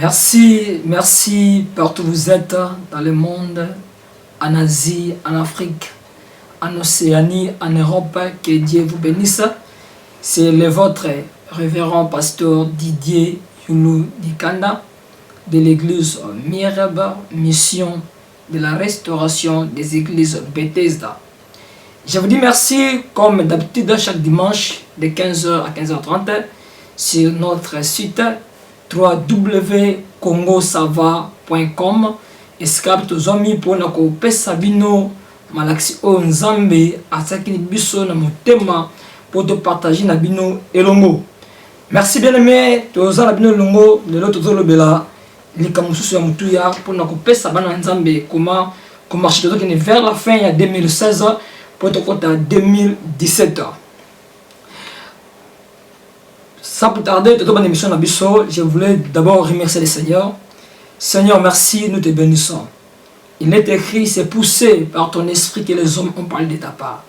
Merci partout où vous êtes dans le monde, en Asie, en Afrique, en Océanie, en Europe. Que Dieu vous bénisse. C'est le vôtre révérend pasteur Didier Youlou Dikanda de l'église Mirab, mission de la restauration des églises Bethesda. Je vous dis merci comme d'habitude chaque dimanche de 15h à 15h30 sur notre site www.congosava.com. escape tozomi pona kopesa bino malaksi o nzambe asaki biso na motema pour te partager na bino elongo. Merci bien aimé tozala bino elongo lelo tozolobela likambo susu ya mutuya pona kopesa bana nzambe comment marcher tozokende vers la fin ya 2016 pour te compte à 2017. Sans plus tarder, toute bonne émission d'Abisso, je voulais d'abord remercier le Seigneur. Seigneur, merci, nous te bénissons. Il est écrit, c'est poussé par ton esprit que les hommes ont parlé de ta part.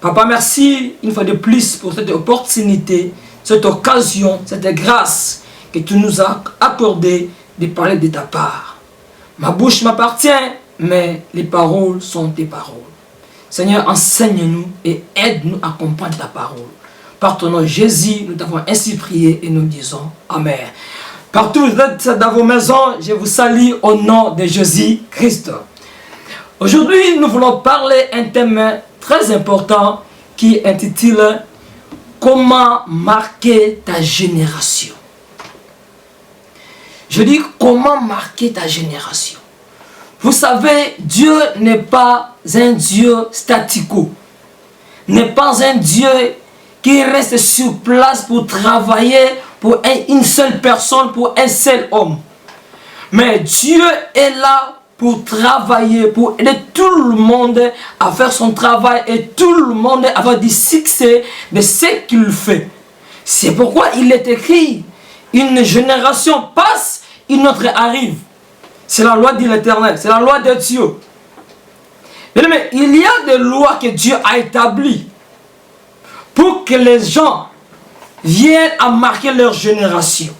Papa, merci une fois de plus pour cette opportunité, cette occasion, cette grâce que tu nous as accordée de parler de ta part. Ma bouche m'appartient, mais les paroles sont tes paroles. Seigneur, enseigne-nous et aide-nous à comprendre ta parole. Par ton nom Jésus, nous t'avons ainsi prié et nous disons Amen. Partout vous êtes dans vos maisons, je vous salue au nom de Jésus-Christ. Aujourd'hui, nous voulons parler un thème très important qui intitule Comment marquer ta génération. Je dis comment marquer ta génération. Vous savez, Dieu n'est pas un Dieu statico, n'est pas un Dieu qui reste sur place pour travailler pour une seule personne, pour un seul homme. Mais Dieu est là pour travailler, pour aider tout le monde à faire son travail et tout le monde à avoir du succès de ce qu'il fait. C'est pourquoi il est écrit, une génération passe, une autre arrive. C'est la loi de l'Éternel, c'est la loi de Dieu. Mais il y a des lois que Dieu a établies pour que les gens viennent à marquer leur génération.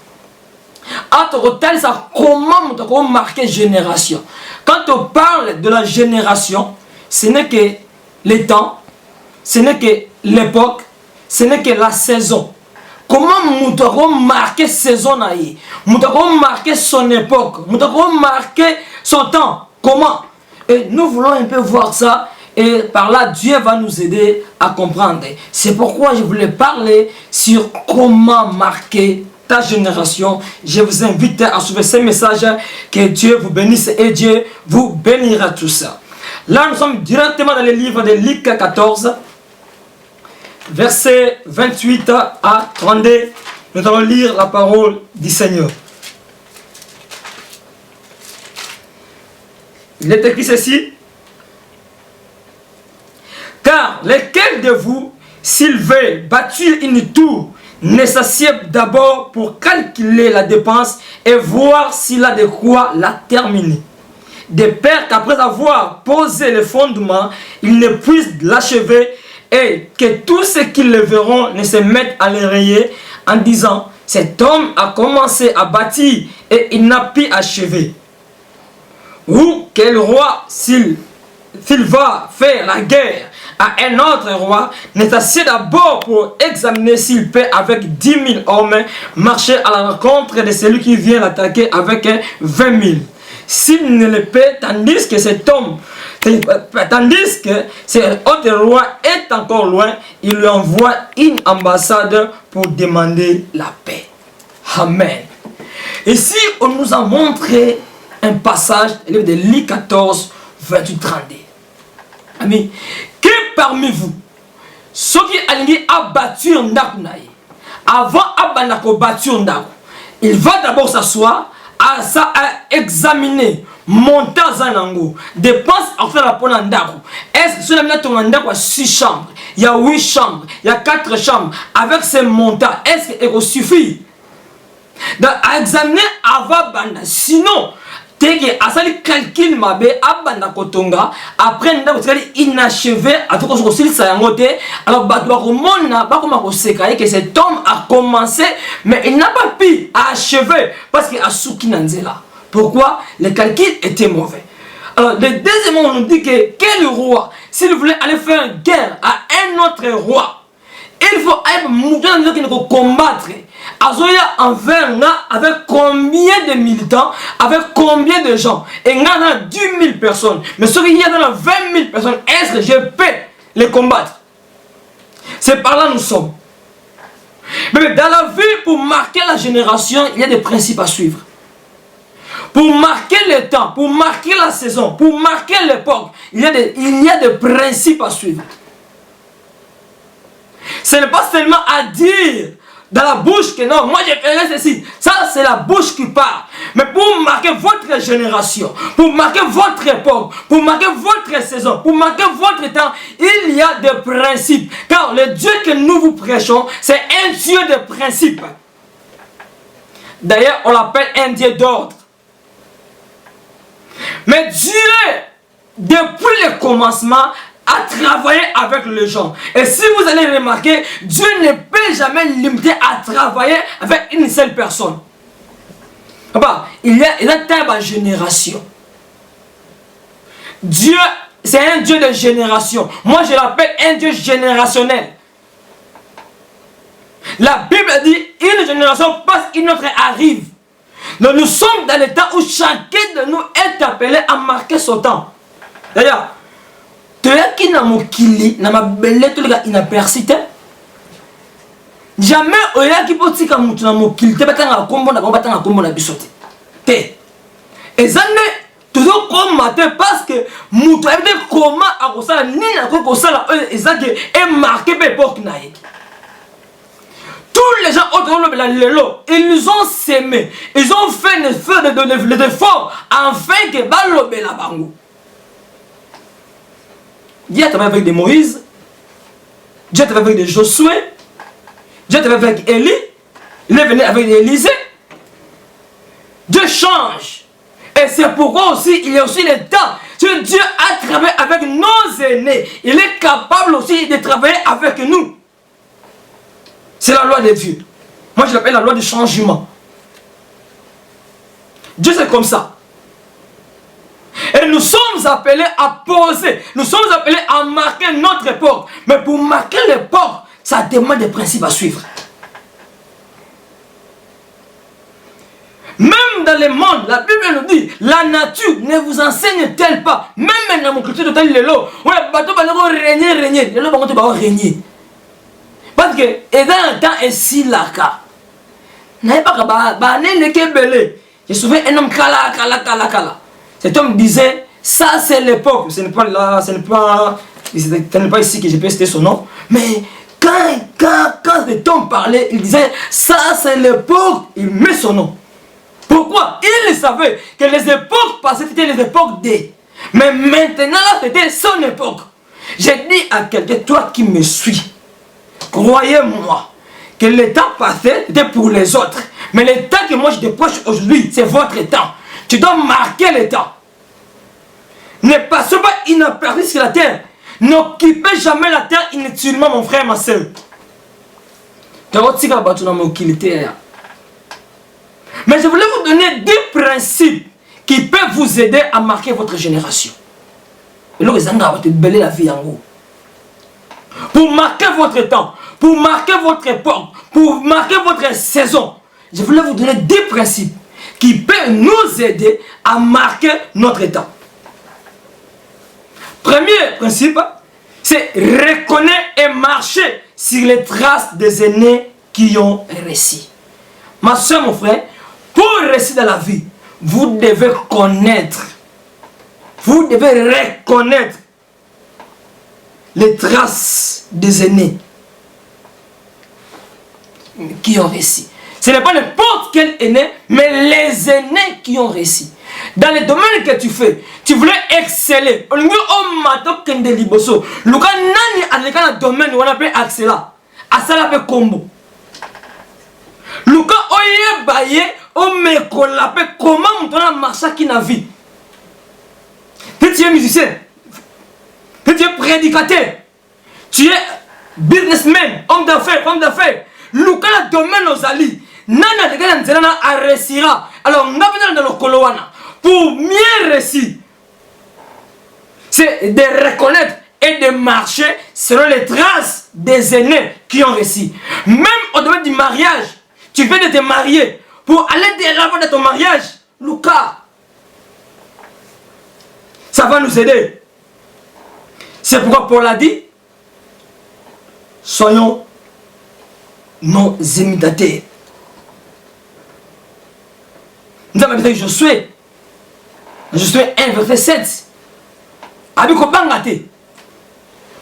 Comment marquer génération? Quand on parle de la génération, ce n'est que le temps, ce n'est que l'époque, ce n'est que la saison. Comment nous devons marquer saison, nous devons marquer son époque, nous devons marquer son temps? Comment? Et nous voulons un peu voir ça. Et par là, Dieu va nous aider à comprendre. C'est pourquoi je voulais parler sur comment marquer ta génération. Je vous invite à suivre ce message. Que Dieu vous bénisse et Dieu vous bénira tout ça. Là, nous sommes directement dans le livre de Luc 14, versets 28 à 32. Nous allons lire la parole du Seigneur. Il est écrit ceci. Car lequel de vous, s'il veut bâtir une tour, ne s'assied d'abord pour calculer la dépense et voir s'il a de quoi la terminer. De peur qu'après avoir posé le fondement, il ne puisse l'achever et que tous ceux qui le verront ne se mettent à le rayer en disant, cet homme a commencé à bâtir et il n'a pu achever. Ou quel roi, s'il va faire la guerre à un autre roi, n'est assis d'abord pour examiner s'il peut avec 10 000 hommes marcher à la rencontre de celui qui vient l'attaquer avec 20 000. S'il ne le peut, tandis que cet autre roi est encore loin, il lui envoie une ambassade pour demander la paix. Amen. Ici, on nous a montré un passage, le livre de Luc 14, 28, 32. Amis, que parmi vous, ceux qui ont battu un ndakunaï, avant de battre un ndaku, il va d'abord s'asseoir à examiner montant zanango, dépenses à faire la peau ndaku. Est-ce que cela ton ndaku a 6 chambres, il y a 8 chambres, il y a 4 chambres, avec ces montants, est-ce qu'il suffit à examiner avant banda? Sinon, Teke asali calcul mabe abanda kotonga après nda kotikali inachevé atoko kosilisa yango te alors bato bakomona bakoma koseka que cet homme a commencé mais il n'a pas pu achever parce qu'il a souki na nzela. Pourquoi? Le calcul était mauvais. Alors le deuxième on nous dit que quel roi s'il voulait aller faire guerre à un autre roi, il faut être combattre. Azoya envers là avec combien de militants, avec combien de gens? Et il y a 10 000 personnes. Mais ce qu'il y a dans 20 000 personnes, est-ce que je peux les combattre? C'est par là nous sommes. Mais dans la vie, pour marquer la génération, il y a des principes à suivre. Pour marquer le temps, pour marquer la saison, pour marquer l'époque, il y a des principes à suivre. Ce n'est pas seulement à dire dans la bouche que non, moi j'ai fait ceci. Ça, c'est la bouche qui parle. Mais pour marquer votre génération, pour marquer votre époque, pour marquer votre saison, pour marquer votre temps, il y a des principes. Car le Dieu que nous vous prêchons, c'est un Dieu de principes. D'ailleurs, on l'appelle un Dieu d'ordre. Mais Dieu, depuis le commencement, a travaillé avec les gens. Et si vous allez remarquer, Dieu ne peut jamais limiter à travailler avec une seule personne. Papa, il y a une génération. Dieu, c'est un Dieu de génération. Moi, je l'appelle un Dieu générationnel. La Bible dit, une génération passe, une autre arrive. Donc nous sommes dans le temps où chacun de nous est appelé à marquer son temps. D'ailleurs, toyaki na mokili na mabele toleka inapercité. Jamais oyaki potika mutu na mokili te batanga kombo na batanga kombo na biso te. Ezane toujours combattre parce que mutu ayebite comment akosala nini akosala ezaki est marqué par époque na ye. Tous les gens autour de la lelo, ils ont sémé, ils ont fait des efforts afin que balobe la bango. Dieu travaille avec des Moïse, Dieu travaille avec des Josué, Dieu travaille avec Élie, il est venu avec Élisée. Dieu change. Et c'est pourquoi aussi il y a aussi le temps. Que Dieu a travaillé avec nos aînés. Il est capable aussi de travailler avec nous. C'est la loi de Dieu. Moi je l'appelle la loi du changement. Dieu c'est comme ça. Et nous sommes appelés à poser, nous sommes appelés à marquer notre époque. Mais pour marquer l'époque, ça demande des principes à suivre. Même dans le monde, la Bible nous dit, la nature ne vous enseigne-t-elle pas, même dans mon culture de tel lelo, on a bateau va régner, lelo va régner. Parce que, et dans le temps, et si la cas, n'avez pas qu'à belé. Je me souviens un homme kala. Cet homme disait, ça c'est l'époque, ce n'est pas là, ce n'est pas ici que je peux citer son nom, mais quand cet homme parlait, il disait, ça c'est l'époque, il met son nom. Pourquoi? Il savait que les époques passées c'était les époques D. Mais maintenant là c'était son époque. J'ai dit à quelqu'un, toi qui me suis, croyez-moi que le temps passé était pour les autres. Mais le temps que moi je dépêche aujourd'hui, c'est votre temps. Tu dois marquer le temps. Ne passez pas inaperçu sur la terre. N'occupez jamais la terre inutilement, mon frère, ma soeur. Mais je voulais vous donner deux principes qui peuvent vous aider à marquer votre génération. Pour marquer votre temps, pour marquer votre époque, pour marquer votre saison, je voulais vous donner deux principes qui peuvent nous aider à marquer notre temps. Premier principe, c'est reconnaître et marcher sur les traces des aînés qui ont réussi. Ma soeur, mon frère, pour réussir dans la vie, vous devez connaître, vous devez reconnaître les traces des aînés qui ont réussi. Ce n'est pas n'importe quel aîné, mais les aînés qui ont réussi. Dans le domaine que tu fais, tu voulais exceller. On dit, oh, mato kende liboso. Luka nani aleka na domaine où on appelle exceller. Asala pe combo. Luka oye baye, on me collape comment on a marché qui n'a vie. Si tu es musicien, si tu es prédicateur, tu es businessman, homme d'affaires, Luka la domaine aux alliés. Nana de gana nzela a réussira. Alors on a dans le kolowana pour mieux réussir. C'est de reconnaître et de marcher selon les traces des aînés qui ont réussi. Même au domaine du mariage, tu viens de te marier pour aller de l'avant de ton mariage, Luka. Ça va nous aider. C'est pourquoi Paul a dit, soyons nos imitateurs. Nous avons dit Josué 1 verset 7. Abiko bangate.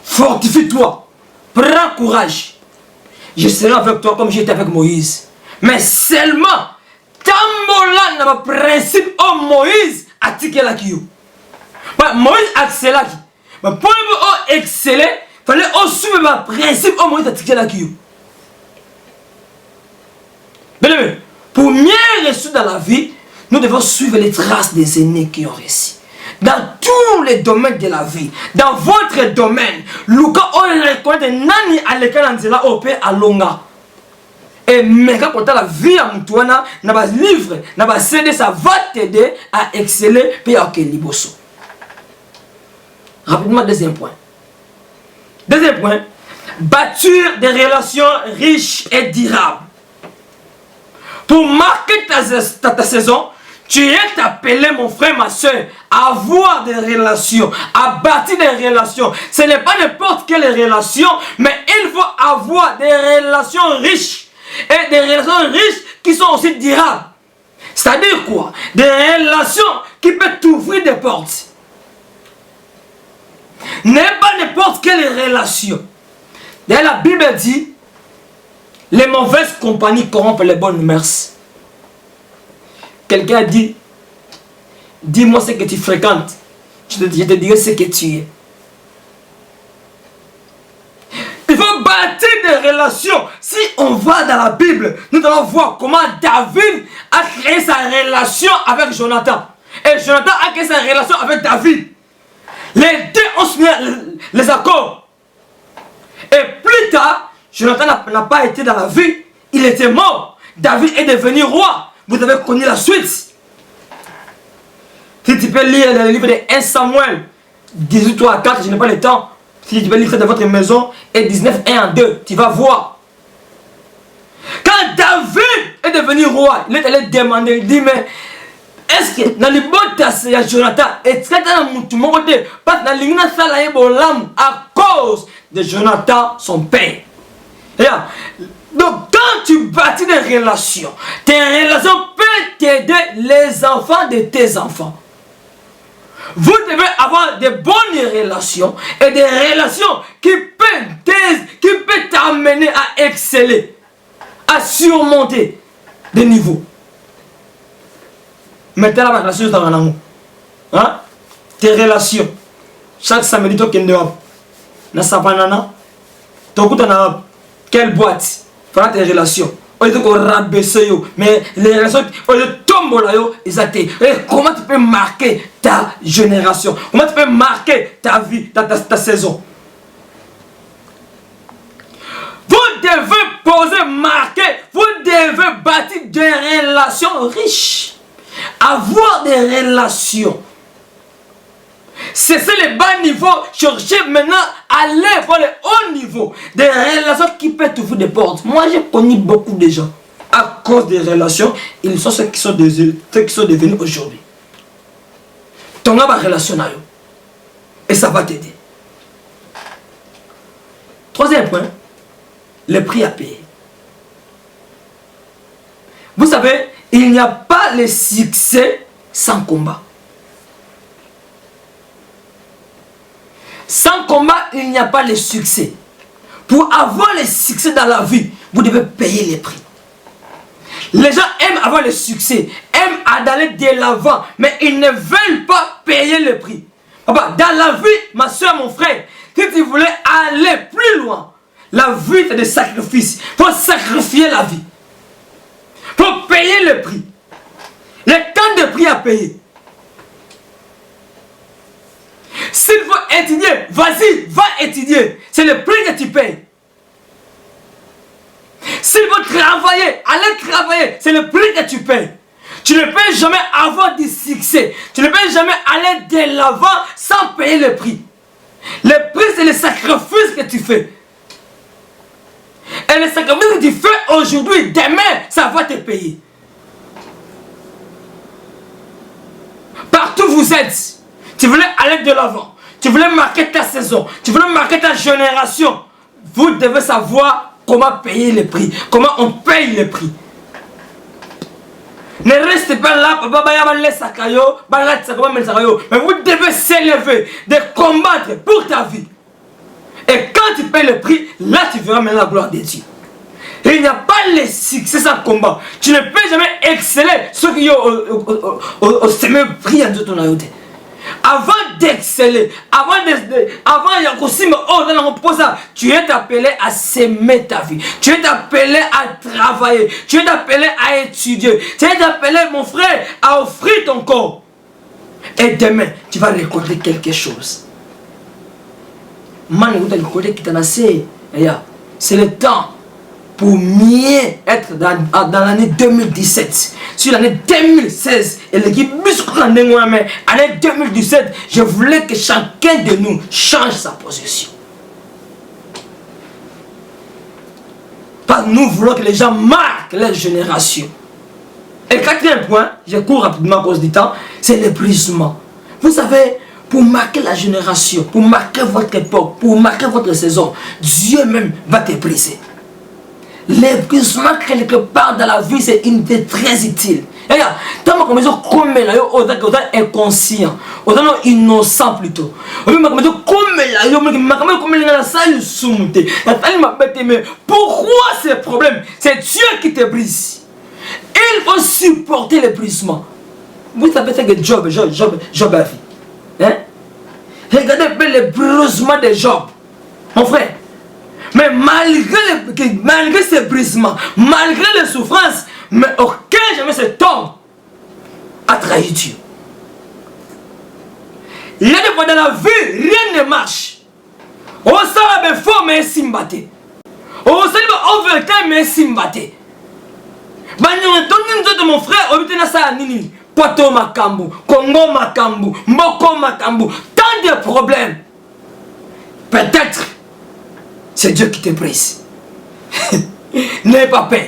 Fortifie-toi. Prends courage. Je serai avec toi comme j'étais avec Moïse. Mais seulement, Tambola n'a pas principe au Moïse a tiqué la kiyo. Moïse a excellé. Mais pour exceller, il fallait aussi suivre le principe au Moïse a tiqué la kiyo. Pour mieux réussir dans la vie, nous devons suivre les traces des aînés qui ont réussi. Dans tous les domaines de la vie, dans votre domaine, Luka on reconnaît nani à l'école nzela ope alonga. Et mais quand la vie à Moutoana, n'a pas livre, n'a pas CD, ça va t'aider à exceller puis à liboso. Rapidement, deuxième point. Bâtir des relations riches et durables. Pour marquer ta saison, tu es appelé, mon frère, ma soeur, à avoir des relations, à bâtir des relations. Ce n'est pas n'importe quelle relation, mais il faut avoir des relations riches. Et des relations riches qui sont aussi durables. C'est-à-dire quoi? Des relations qui peuvent t'ouvrir des portes. N'est pas n'importe quelle relation. D'ailleurs, la Bible dit, les mauvaises compagnies corrompent les bonnes mœurs. Quelqu'un dit, dis-moi ce que tu fréquentes. Je te dirai ce que tu es. Il faut bâtir des relations. Si on va dans la Bible, nous allons voir comment David a créé sa relation avec Jonathan. Et Jonathan a créé sa relation avec David. Les deux ont signé les accords. Et plus tard, Jonathan n'a pas été dans la vie. Il était mort. David est devenu roi. Vous avez connu la suite. Si tu peux lire le livre de 1 Samuel 18 à 4, je n'ai pas le temps. Si tu peux lire ça dans votre maison, et 19, 1 à 2, tu vas voir. Quand David est devenu roi, il est allé demander, il dit, mais est-ce que dans le bon tasse, Jonathan, est-ce que tu as dit, parce que à cause de Jonathan, son père. Donc, quand tu bâtis des relations, tes relations peuvent t'aider les enfants de tes enfants. Vous devez avoir de bonnes relations et des relations qui peuvent t'amener à exceller, à surmonter des niveaux. Mettez la relation dans l'amour. Hein? Tes relations. Chaque samedi, tu as na sapanana. Tu as quelle boîte? Faire tes relations. Mais les relations, comment tu peux marquer ta génération? Comment tu peux marquer ta vie, ta saison? Vous devez poser, marquer, vous devez bâtir des relations riches. Avoir des relations. C'est le bas niveau. Cherchez maintenant à aller pour le haut niveau. Des relations qui peuvent t'ouvrir des portes. Moi, j'ai connu beaucoup de gens. À cause des relations, ils sont ceux qui sont devenus aujourd'hui. Tu as une relation. Et ça va t'aider. Troisième point. Le prix à payer. Vous savez, il n'y a pas le succès sans combat. Sans combat, il n'y a pas le succès. Pour avoir le succès dans la vie, vous devez payer les prix. Les gens aiment avoir le succès, aiment aller de l'avant, mais ils ne veulent pas payer le prix. Papa, dans la vie, ma soeur, mon frère, si tu voulais aller plus loin, la vie c'est des sacrifices. Il faut sacrifier la vie. Il faut payer le prix. payer. S'il faut étudier, vas-y, va étudier. C'est le prix que tu payes. S'il faut travailler, allez travailler. C'est le prix que tu payes. Tu ne peux jamais avoir du succès. Tu ne peux jamais aller de l'avant sans payer le prix. Le prix, c'est le sacrifice que tu fais. Et le sacrifice que tu fais aujourd'hui, demain, ça va te payer. Partout où vous êtes, tu voulais aller de l'avant. Tu voulais marquer ta saison. Tu voulais marquer ta génération. Vous devez savoir comment payer le prix. Comment on paye le prix. Ne restez pas là, mais vous devez s'élever, de combattre pour ta vie. Et quand tu payes le prix, là tu verras maintenant la gloire de Dieu. Et il n'y a pas le succès sans combat. Tu ne peux jamais exceller ceux qui ont au sommet prix en ton aïeuté. Avant d'exceller, tu es appelé à s'aimer ta vie. Tu es appelé à travailler. Tu es appelé à étudier. Tu es appelé, mon frère, à offrir ton corps. Et demain, tu vas récolter quelque chose. C'est le temps pour mieux être dans l'année 2017. Sur l'année 2016, et l'équipe année 2017, je voulais que chacun de nous change sa position. Parce que nous voulons que les gens marquent leur génération. Et le quatrième point, je cours rapidement à cause du temps, c'est l'épuisement. Vous savez, pour marquer la génération, pour marquer votre époque, pour marquer votre saison, Dieu même va t'épuiser. L'épuisement quelque part dans la vie, c'est une idée très utile. Regarde, tant que nous sommes inconscients, innocents plutôt. Pourquoi ce problème? C'est Dieu qui te brise. Il faut supporter l'épuisement. Vous savez ce que Job a fait. Hein? Regardez le brisement de Job. Mon frère. Mais malgré ces brisements, malgré les souffrances, mais aucun jamais cet homme a trahi Dieu. Il y a des fois dans la vie, rien ne marche. On s'en va fort, mais simbate. On s'en va overtime, mais simbate. Mon frère, on dit ça à Nini. Poto Makambu, Congo Makambu, Moko Makambu, tant de problèmes. Peut-être c'est Dieu qui te brise. N'aie pas peur.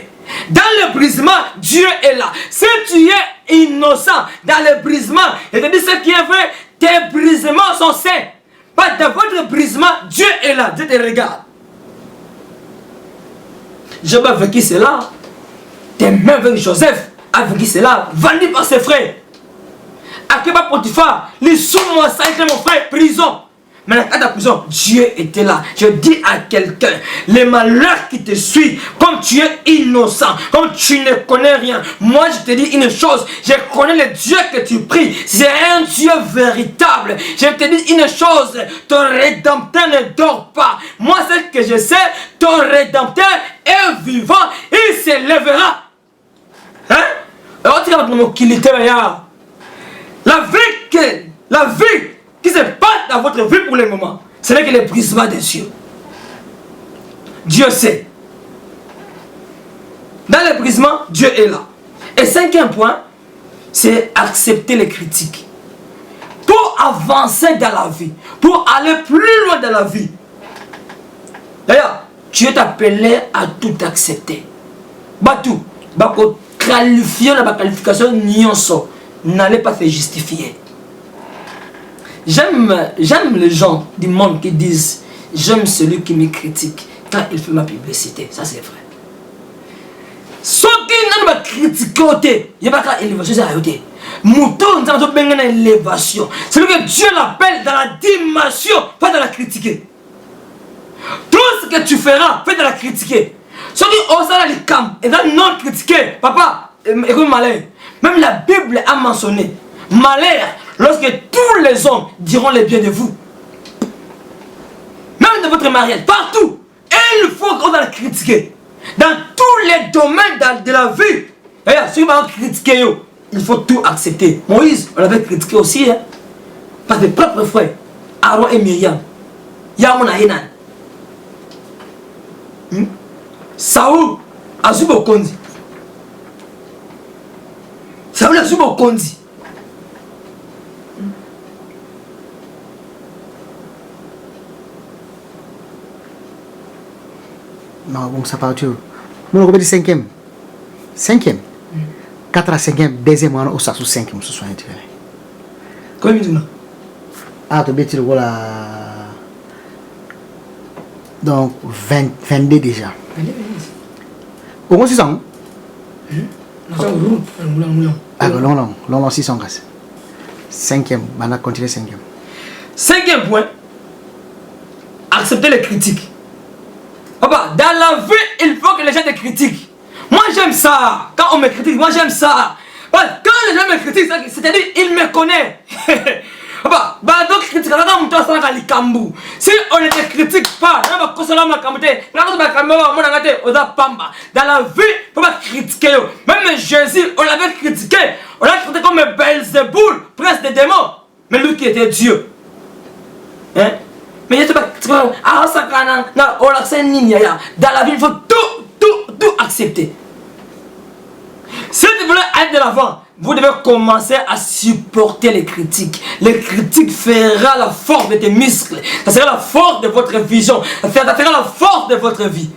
Dans le brisement, Dieu est là. Si tu es innocent dans le brisement, et te dit ce qui est vrai, tes brisements sont sains. Pas dans votre brisement, Dieu est là. Dieu te regarde. Job a vécu cela. Tes mains avec Joseph a vécu cela. Vendu par ses frères. Akeba Potiphar, les sous-moi, ça a été mon frère, prison. Mais dans la prison, Dieu était là. Je dis à quelqu'un, les malheurs qui te suivent, comme tu es innocent, comme tu ne connais rien, moi je te dis une chose, je connais le Dieu que tu pries, c'est un Dieu véritable. Je te dis une chose, ton rédempteur ne dort pas. Moi ce que je sais, ton rédempteur est vivant, il se lèvera. Hein? Alors tu vas la vie qui se passe dans votre vie pour le moment, ce n'est que le brisement de Dieu. Dieu sait. Dans le brisement, Dieu est là. Et cinquième point, c'est accepter les critiques. Pour avancer dans la vie, pour aller plus loin dans la vie. D'ailleurs, Dieu est appelé à tout accepter. Tout. Qualifier la qualification, n'allez pas se justifier. J'aime les gens du monde qui disent j'aime celui qui me critique quand il fait ma publicité. Ça c'est vrai. Ceux qui n'ont pas critiqué, il n'y a pas qu'à élévation, c'est arrêté. Mouton, nous avons une élévation. C'est ce que Dieu l'appelle dans la dimension, pas dans la critiquer. Tout ce que tu feras, fais de la critiquer. Ceux qui osent aller les camps et dans non critiquer, papa, écoute malheur. Même la Bible a mentionné malheur lorsque tous les hommes diront le bien de vous. Même dans votre mariage, partout. Et il faut qu'on la critiquer. Dans tous les domaines de la vie. Regarde, ceux qui vont critiquer, il faut tout accepter. Moïse, on l'avait critiqué aussi, hein, par ses propres frères, Aaron et Myriam. Yamon Aïnan. Saoul, Azubo Kondi. Saoul, Azubo Kondi. Non, bon, ça part tout. Nous, on va dire 5e. 5e. 4 à 5e, deuxième mois, on sous 5e, ce soit intérêt. Combien de temps? Ah, tu bêtis, voilà. Donc, 22 déjà. Au moins 600. Ah, long, 600. 5e, on a continué 5e. 5e point, accepter les critiques. Papa, dans la vie, il faut que les gens te critiquent. Moi j'aime ça. Quand on me critique, moi j'aime ça. Quand les gens me critiquent, c'est-à-dire ils me connaissent. Papa, donc critique, si on ne te critique pas, dans la vie, il faut pas critiquer. Même Jésus, on l'avait critiqué. On l'a critiqué comme Belzéboul, prince des démons. Mais lui qui était Dieu. Hein? Mais il y a pas dans la vie, il faut tout accepter. Si vous voulez aller de l'avant, vous devez commencer à supporter les critiques. Les critiques fera la force de tes muscles. Ça sera la force de votre vision. Ça fera la force de votre vie.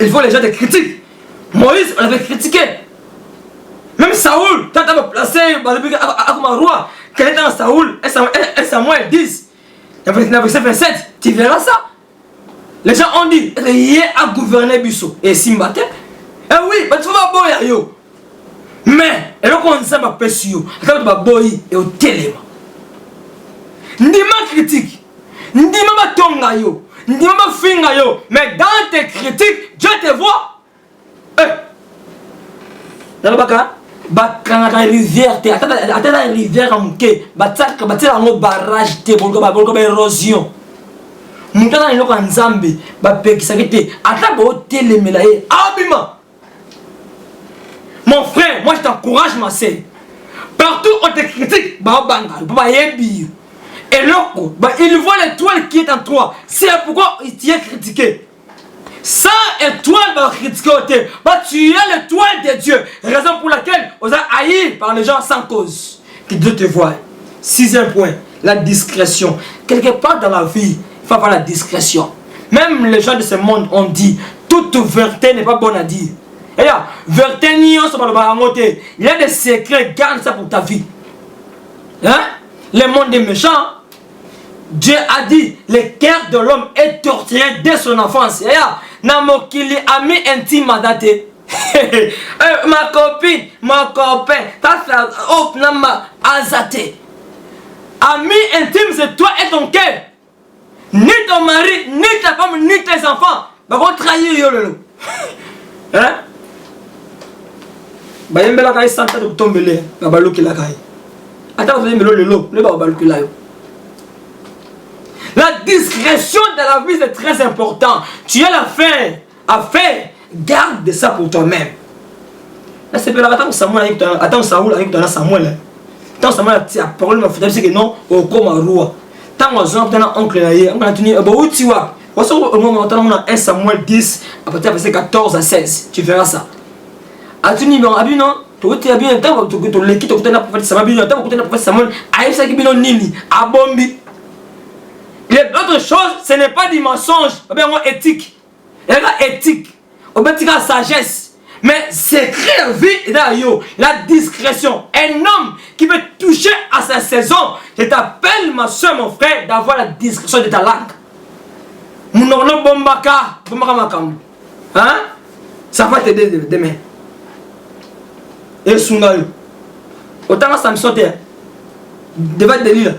Il faut les gens te critiquent. Moïse, on l'avait critiqué. Même Saoul, quand tu as placé comme un roi, quand il était dans Saoul, et Samuel 10, verset 27, tu verras ça. Les gens ont dit, il a gouverné Bissau. Et Simbate, eh oui, mais tu vas boire yo. Mais, et là qu'on dit ça, ma pêche-yo, quand tu vas boire et au téléma. Ndima critique, ndima tonga yo, ndima finga yo, mais dans tes critiques, Dieu te voit. Dans le baka, quand la rivière, attends la rivière en quai, bâtir un barrage, bolko érosion. Moutana il y a Nzambe, mon frère, moi je t'encourage ma sœur. Partout on te critique, et l'autre, il voit l'étoile qui est en toi. C'est pourquoi il t'y est critiqué. Sans étoile va critiquer, tu es l'étoile de Dieu. Raison pour laquelle on a haï par les gens sans cause. Que Dieu te voie. 6e point, la discrétion. Quelque part dans la vie, il faut avoir la discrétion. Même les gens de ce monde ont dit, toute vérité n'est pas bonne à dire. Et là, vérité il y a des secrets, garde ça pour ta vie. Hein? Le monde est méchant. Dieu a dit, le cœur de l'homme est torturé dès son enfance. Et là, Namokili ami intime à dater. Ma copine, mon copain, ta frère, oh, nama, azate. Ami intime, c'est toi et ton cœur. Ni ton mari, ni ta femme, ni tes enfants. Bah, on trahit yo lolo. Hein? Bah, y'a la caille santa de tomber là. Bah, l'eau qui la caille. Attends, vous avez mis l'eau, le bah, l'eau qui la yo. La discrétion de la vie c'est très important. Tu as l'affaire à faire, garde ça pour toi-même. Là c'est pas attends Samuel attends Saoul avec dans Samuel. Attends Samuel tu as parole m'a fait dire que non au comme un roi. Tant aux gens dans oncle là on a tenu où tu vois. Parce au moment on a 1 Samuel 10 à partir de verset 14 à 16. Tu verras ça. A tu non abi non tu es bien tant que tu l'équipe tu as prophète Samuel tant que tu as prophète Samuel aïe ça qui bino nini a bombi. L'autre chose, ce n'est pas du mensonge, éthique. Il y a éthique, il y a sagesse. Mais secret vie, la discrétion. Un homme qui veut toucher à sa saison, je t'appelle ma soeur, mon frère, d'avoir la discrétion de ta langue. Hein? Ça va t'aider demain. Et Sungayo. Autant que Samson, devant te lire.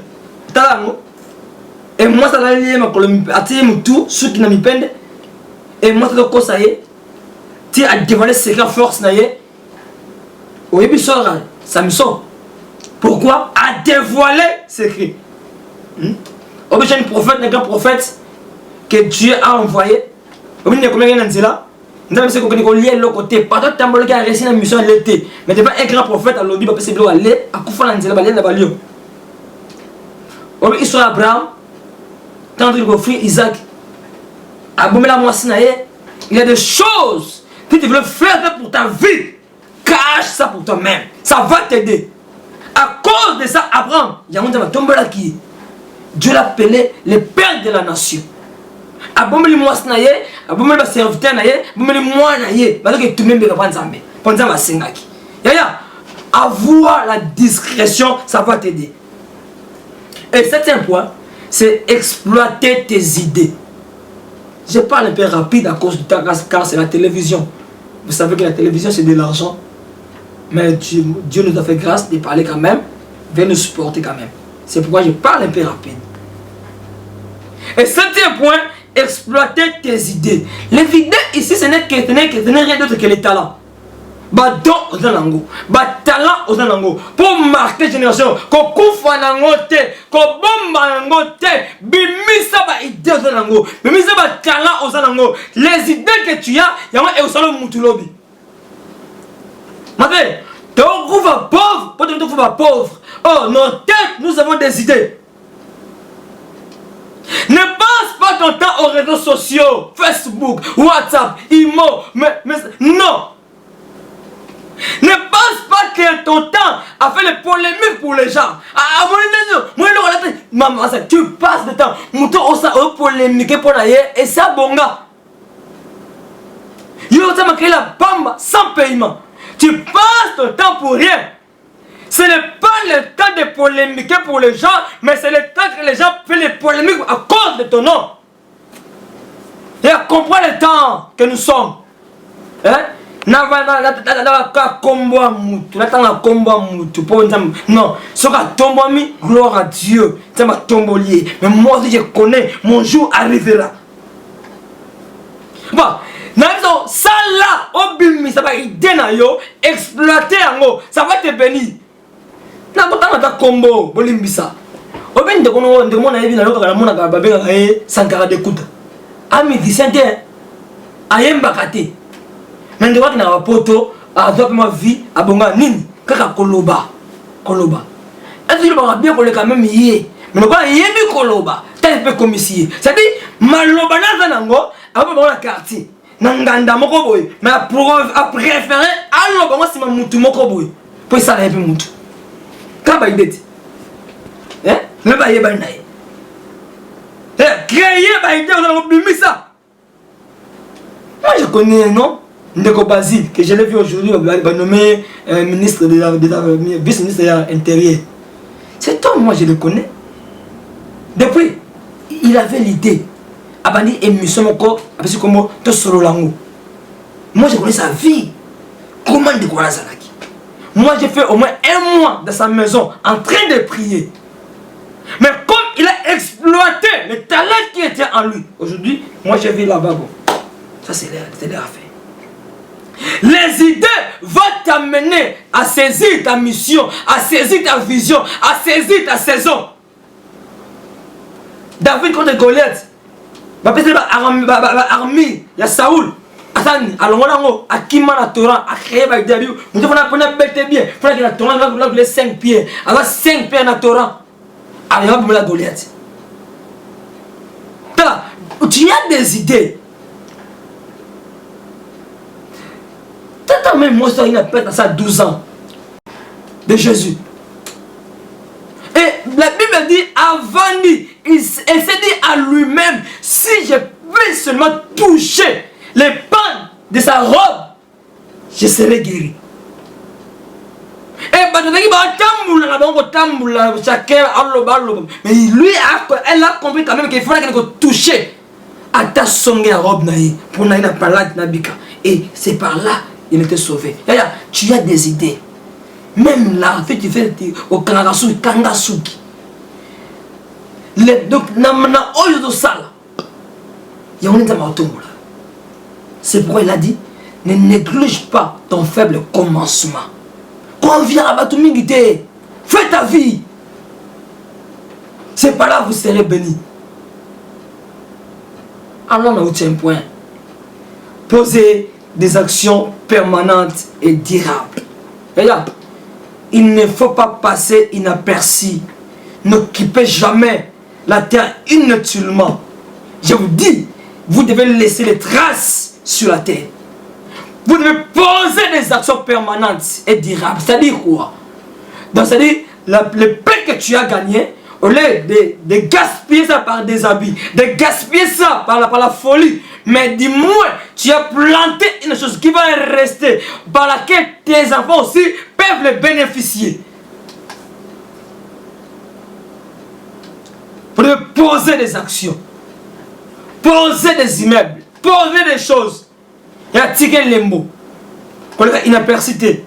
Et moi ça l'a lié ma colombe attirer mon tout ceux qui n'a mis peine et moi ça doit ça y est tu as dévoilé secret force na yé oui puis ça Samson pourquoi a dévoilé secret obligé un prophète n'est qu'un prophète que Dieu a envoyé au milieu combien d'années là Nous avons lié le côté. Pendant que tu as réussi la mission l'été. Mais tu n'es pas un grand prophète à l'objet. Parce que tu aller à Koufan Nzela Balien Nabalio. Ils sont Abraham. Tant que tu frère Isaac. Aboumela Moissinaye. Il y a des choses que tu veux faire pour ta vie. Cache ça pour toi-même. Ça va t'aider. À cause de ça, Abraham, il y a un tombe là qui Dieu l'appelait le père de la nation. Aboumeli Moissinaye, aboumeli serviteur naye, aboumeli moi naye. Parce que tout le monde va prendre Penza va singaki. Yaya, avoir la discrétion, ça va t'aider. Et septième point, c'est exploiter tes idées. Je parle un peu rapide à cause du temps, car c'est la télévision. Vous savez que la télévision, c'est de l'argent. Mais Dieu nous a fait grâce de parler quand même, de nous supporter quand même. C'est pourquoi je parle un peu rapide. Et septième point, exploiter tes idées. Les idées ici, ce n'est rien d'autre que les talents. Bah don aux anango, bah talent aux anango pour marquer génération. Ko kufa nango te, ko bomba nango te, bimisa ba idée aux anango, bimisa ba talent aux anango. Les idées que tu as, yama e osalo mutulobi. Maintenant, ton groupe va pauvre, pour ton groupe va pauvre. Oh, nos têtes, nous avons des idées. Ne passe pas ton temps aux réseaux sociaux, Facebook, WhatsApp, Imo, mais non. Ne passe pas que ton temps à faire les polémiques pour les gens. Maman, tu passes le temps. Mouton au polémique pour l'ailleurs et ça bonga. Yo, ça m'a créé la bamba sans paiement. Tu passes ton temps pour rien. Ce n'est pas le temps de polémiquer pour les gens, mais c'est le temps que les gens font les polémiques à cause de ton nom. Et à comprendre le temps que nous sommes. Hein? Non, ce qui tombe gloire à Dieu. Ça m'a tombé. Mais moi aussi je connais, mon jour arrivera. Bon, ça là, au bimi, ça va aider exploiter en haut, ça va te bénir. Na botanga ta combo bolimbisa obende kono ndemo na yebi na loka na mona ka babenga Sankara de Kuta ami Vicente ayemba kate mais ndeko na bapoto a dope ma vie abonga nini kaka koloba est-ce que ba bien ko le quand même yé mais ko yebi koloba tel peu commissaire c'est dit maloba na nango aba ba na quartier na nganda moko boy mais a préféré allo ba ngosima mutu moko boy pour ça la yebi mutu. Quand il dit, hein, ne pas y aller. Créer, on a ça. Moi je connais, non, Ndeko Basile, que je l'ai vu aujourd'hui, nommé ministre de la vice-ministre de l'Intérieur. Cet homme, moi je le connais. Depuis, il avait l'idée. Abani émission mon corps, parce que comment te solo lango. Moi je connais sa vie. Comment découvrir ça là? Moi, j'ai fait au moins un mois dans sa maison en train de prier. Mais comme il a exploité le talent qui était en lui, aujourd'hui, moi, j'ai vu là-bas. Bon. Ça, c'est l'air à faire. Les idées vont t'amener à saisir ta mission, à saisir ta vision, à saisir ta saison. David contre Goliath. Armée, il y a Saoul. Alors, à Kima la Torah, à créer avec des lieux, nous devons apprendre bête bien. Il faut que la Torah, là, les 5 pieds. Alors, 5 pieds la Torah. Alors, on va la Goliath. Tu as des idées. T'as même moi, ça, il a peut-être ça 12 ans. De Jésus. Et la Bible dit, avant lui, il s'est dit à lui-même, si je peux seulement toucher les pans de sa robe, je serai guéri. Et mais lui, elle a compris quand même qu'il fallait qu'elle touche à ta songe à robe pour n'aller pas là. Et c'est par là qu'il était sauvé. Tu as des idées. Même là, tu fais au Kangarasuki, Kangasuki. Donc, il y a un c'est pourquoi il a dit, ne néglige pas ton faible commencement. Quand on vient à Batumingité, fais ta vie. C'est pas là que vous serez bénis. Alors, on a un point. Posez des actions permanentes et durables. Regarde, il ne faut pas passer inaperçu. N'occupez jamais la terre inutilement. Je vous dis, vous devez laisser des traces sur la terre. Vous devez poser des actions permanentes et durables. C'est-à-dire quoi? Donc, c'est-à-dire, le pain que tu as gagné, au lieu de gaspiller ça par des habits, de gaspiller ça par la folie, mais du moins, tu as planté une chose qui va rester, par laquelle tes enfants aussi peuvent le bénéficier. Vous devez poser des actions, poser des immeubles, poser des choses, et attirer les mots. Pour les inapercité.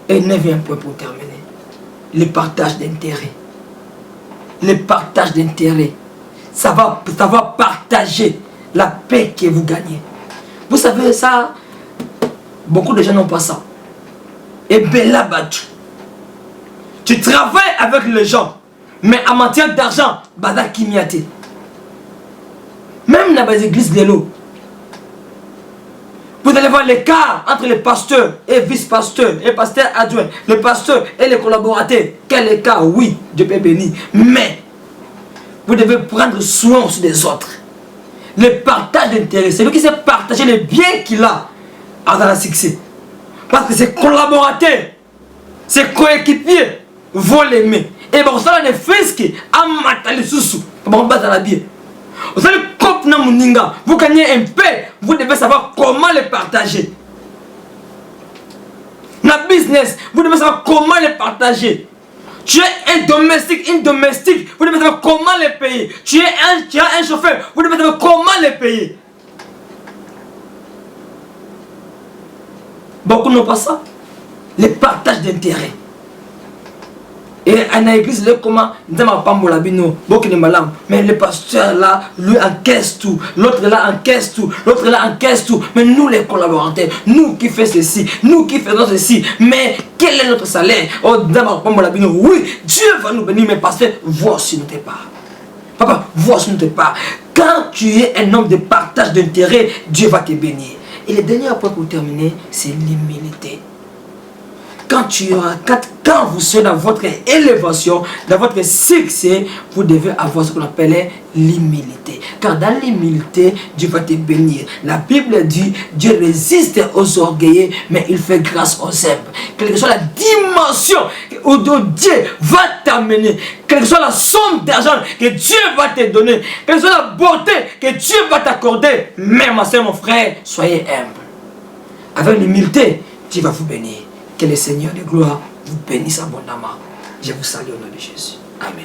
Et 9e point pour terminer. Le partage d'intérêt. Le partage d'intérêt. Ça va partager la paix que vous gagnez. Vous savez ça, beaucoup de gens n'ont pas ça. Et bella battu. Tu travailles avec les gens, mais en matière d'argent, bada kimiate. Même dans les églises de l'eau. Vous allez voir l'écart entre les pasteurs et vice-pasteurs et pasteurs adjoints, les pasteurs et les collaborateurs. Quel écart? Oui, Dieu peut bénir. Mais vous devez prendre soin aussi des autres. Le partage d'intérêt, c'est lui qui sait partager les biens qu'il a dans la succès. Parce que ses collaborateurs, ses coéquipiers vont l'aimer. Et bon, ça ne fait ce qui a maté sous. Bon, on la bien. Vous allez vous gagnez un peu, vous devez savoir comment le partager. Dans le business, vous devez savoir comment le partager. Tu es un domestique, une domestique, vous devez savoir comment les payer. Tu as un chauffeur, vous devez savoir comment les payer. Beaucoup n'ont pas ça. Le partage d'intérêt. Et à l'église, comment mais le pasteur là, lui encaisse tout, l'autre là encaisse tout, l'autre là encaisse tout. Mais nous les collaborateurs, nous qui faisons ceci, nous qui faisons ceci, mais quel est notre salaire? Oh, oui, Dieu va nous bénir, mais pasteur, voici notre part. Papa, voici notre part. Quand tu es un homme de partage d'intérêt, Dieu va te bénir. Et le dernier point pour terminer, c'est l'humilité. Quand vous serez dans votre élévation, dans votre succès, vous devez avoir ce qu'on appelle l'humilité. Car dans l'humilité, Dieu va te bénir. La Bible dit, Dieu résiste aux orgueilleux, mais il fait grâce aux humbles. Quelle que soit la dimension où Dieu va t'amener, quelle que soit la somme d'argent que Dieu va te donner, quelle que soit la beauté que Dieu va t'accorder, même ma soeur, mon frère, soyez humble. Avec l'humilité, Dieu va vous bénir. Que le Seigneur de gloire vous bénisse abondamment. Je vous salue au nom de Jésus. Amen.